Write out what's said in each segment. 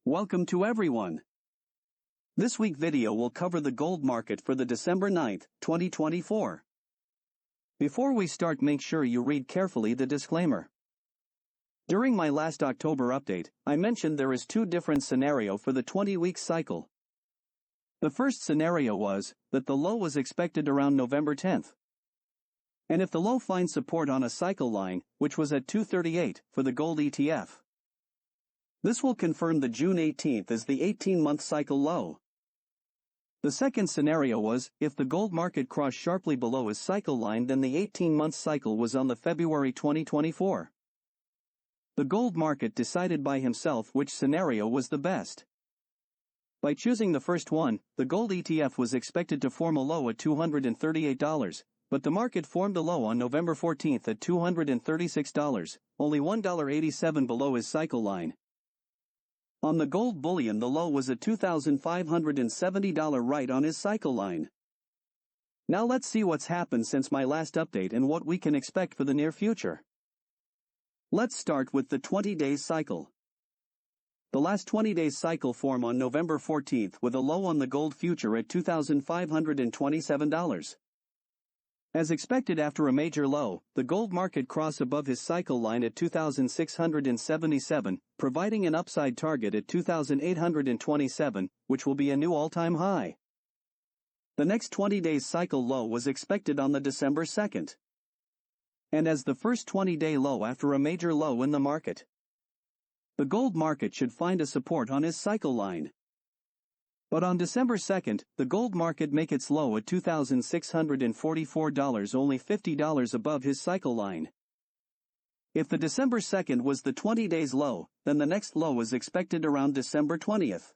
Welcome to everyone. This week video will cover the gold market for the December 9th, 2024. Before we start, make sure you read carefully the disclaimer. During my last October update, I mentioned there is two different scenarios for the 20-week cycle. The first scenario was that the low was expected around November 10th. And if the low finds support on a cycle line, which was at 238 for the gold ETF, this will confirm the June 18th as the 18-month cycle low. The second scenario was, if the gold market crossed sharply below his cycle line, then the 18-month cycle was on the February 2024. The gold market decided by himself which scenario was the best. By choosing the first one, the gold ETF was expected to form a low at $238, but the market formed a low on November 14th at $236, only $1.87 below his cycle line. On the gold bullion, the low was at $2,570 right on his cycle line. Now let's see what's happened since my last update and what we can expect for the near future. Let's start with the 20-day cycle. The last 20-day cycle formed on November 14th with a low on the gold future at $2,527. As expected, after a major low, the gold market crossed above his cycle line at $2,677, providing an upside target at $2,827, which will be a new all-time high. The next 20-day cycle low was expected on the December 2nd. And as the first 20-day low after a major low in the market, the gold market should find a support on his cycle line. But on December 2nd, the gold market make its low at $2,644, only $50 above his cycle line. If the December 2nd was the 20 days low, then the next low is expected around December 20th.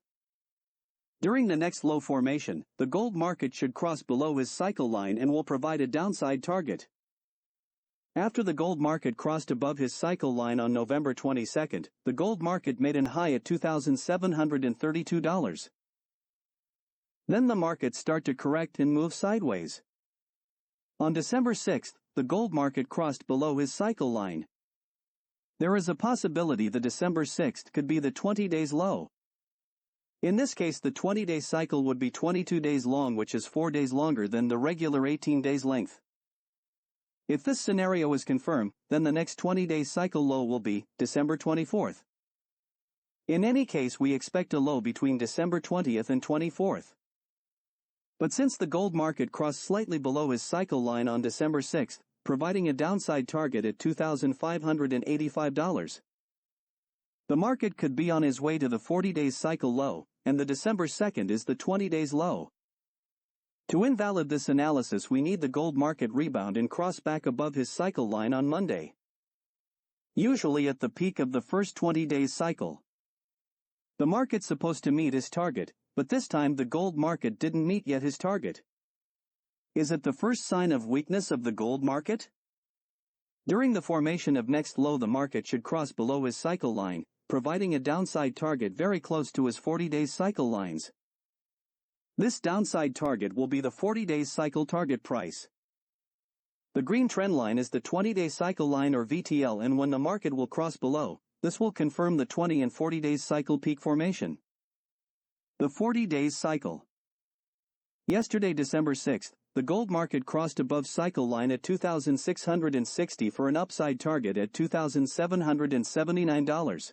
During the next low formation, the gold market should cross below his cycle line and will provide a downside target. After the gold market crossed above his cycle line on November 22nd, the gold market made an high at $2,732. Then the market start to correct and move sideways. On December 6th, the gold market crossed below his cycle line. There is a possibility the December 6th could be the 20 days low. In this case, the 20-day cycle would be 22 days long, which is 4 days longer than the regular 18 days length. If this scenario is confirmed, then the next 20-day cycle low will be December 24th. In any case, we expect a low between December 20th and 24th. But since the gold market crossed slightly below his cycle line on December 6th, providing a downside target at $2,585, the market could be on his way to the 40-day cycle low, and the December 2nd is the 20 days low. To invalidate this analysis, we need the gold market rebound and cross back above his cycle line on Monday, usually at the peak of the first 20 days cycle. The market's supposed to meet his target, but this time the gold market didn't meet yet his target. Is it the first sign of weakness of the gold market? During the formation of next low, the market should cross below his cycle line, providing a downside target very close to his 40-day cycle lines. This downside target will be the 40-day cycle target price. The green trend line is the 20-day cycle line or VTL, and when the market will cross below, this will confirm the 20 and 40 days cycle peak formation. The 40 days cycle. Yesterday, December 6th, the gold market crossed above cycle line at $2,660 for an upside target at $2,779.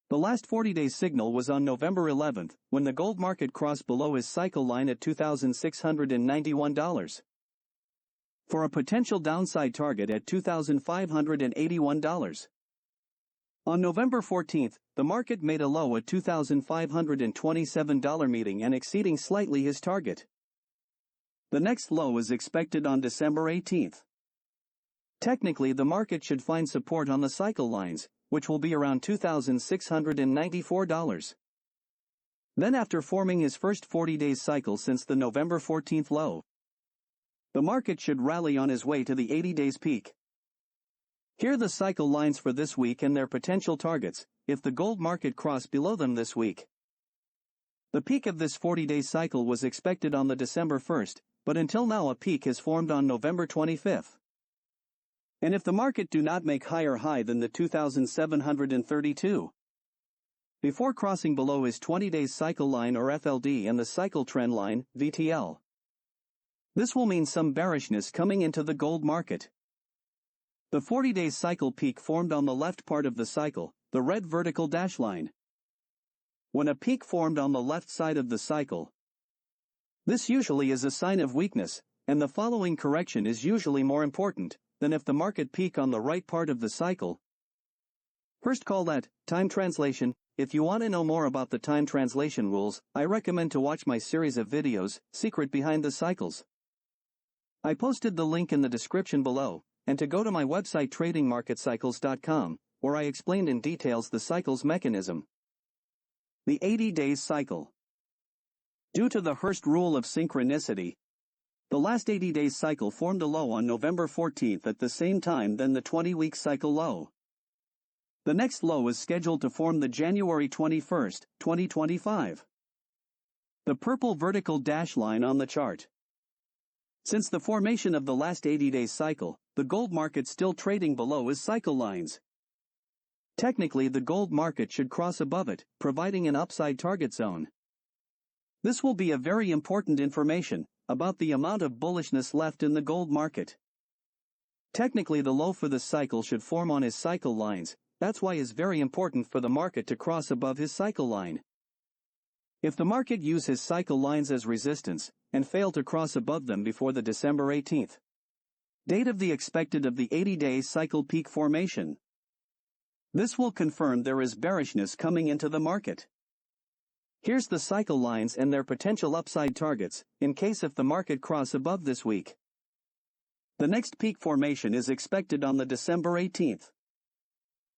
The last 40-day signal was on November 11th, when the gold market crossed below his cycle line at $2,691. For a potential downside target at $2,581. On November 14th, the market made a low at $2,527, meeting and exceeding slightly his target. The next low is expected on December 18th. Technically, the market should find support on the cycle lines, which will be around $2,694. Then, after forming his first 40-day cycle since the November 14th low, the market should rally on his way to the 80 days peak. Here are the cycle lines for this week and their potential targets, if the gold market crossed below them this week. The peak of this 40-day cycle was expected on the December 1st, but until now a peak has formed on November 25th. And if the market do not make higher high than the 2,732, before crossing below his 20-day cycle line or FLD and the cycle trend line, VTL. This will mean some bearishness coming into the gold market. The 40-day cycle peak formed on the left part of the cycle, the red vertical dash line. When a peak formed on the left side of the cycle, this usually is a sign of weakness, and the following correction is usually more important than if the market peak on the right part of the cycle. First, call that time translation. If you want to know more about the time translation rules, I recommend to watch my series of videos, Secret Behind the Cycles. I posted the link in the description below, and to go to my website tradingmarketcycles.com, where I explained in details the cycle's mechanism. The 80 days cycle. Due to the Hurst rule of synchronicity, the last 80 days cycle formed a low on November 14th at the same time than the 20-week cycle low. The next low is scheduled to form the January 21, 2025. The purple vertical dash line on the chart. Since the formation of the last 80-day cycle, the gold market still trading below his cycle lines. Technically, the gold market should cross above it, providing an upside target zone. This will be a very important information about the amount of bullishness left in the gold market. Technically, the low for the cycle should form on his cycle lines. That's why it's very important for the market to cross above his cycle line. If the market uses his cycle lines as resistance and fail to cross above them before the December 18th date of the expected of the 80-day cycle peak formation, this will confirm there is bearishness coming into the market. Here's the cycle lines and their potential upside targets, in case if the market cross above this week. The next peak formation is expected on the December 18th.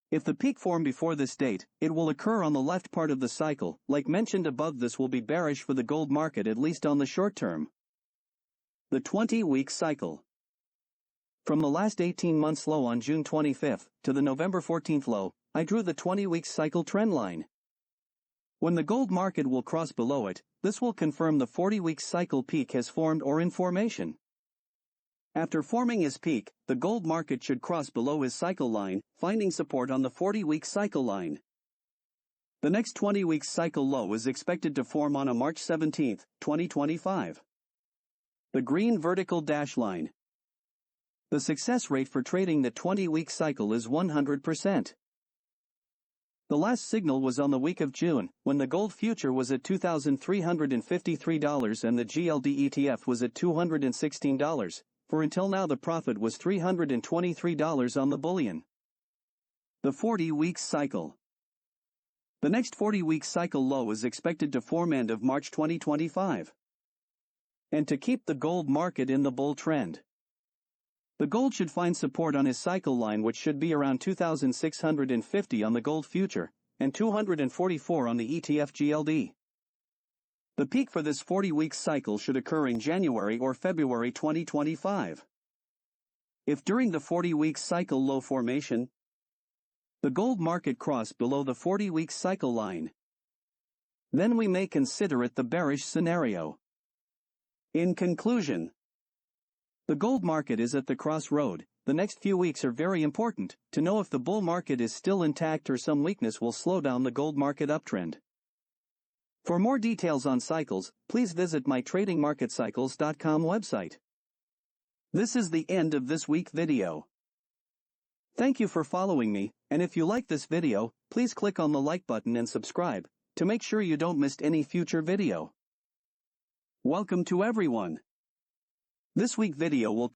If the peak form before this date, it will occur on the left part of the cycle. Like mentioned above, this will be bearish for the gold market at least on the short term. The 20-week cycle. From the last 18 months low on June 25th to the November 14th low, I drew the 20-week cycle trend line. When the gold market will cross below it, this will confirm the 40-week cycle peak has formed or in formation. After forming his peak, the gold market should cross below his cycle line, finding support on the 40-week cycle line. The next 20-week cycle low is expected to form on a March 17, 2025. The green vertical dash line. The success rate for trading the 20-week cycle is 100%. The last signal was on the week of June, when the gold future was at $2,353 and the GLD ETF was at $216. For until now the profit was $323 on the bullion. The 40-week cycle. The next 40-week cycle low is expected to form end of March 2025. And to keep the gold market in the bull trend, the gold should find support on his cycle line, which should be around 2,650 on the gold future, and 244 on the ETF GLD. The peak for this 40-week cycle should occur in January or February 2025. If during the 40-week cycle low formation, the gold market crossed below the 40-week cycle line, then we may consider it the bearish scenario. In conclusion, the gold market is at the crossroad. The next few weeks are very important to know if the bull market is still intact or some weakness will slow down the gold market uptrend. For more details on cycles, please visit my tradingmarketcycles.com website. This is the end of this week's video. Thank you for following me, and if you like this video, please click on the like button and subscribe to make sure you don't miss any future video. Welcome to everyone. This week's video will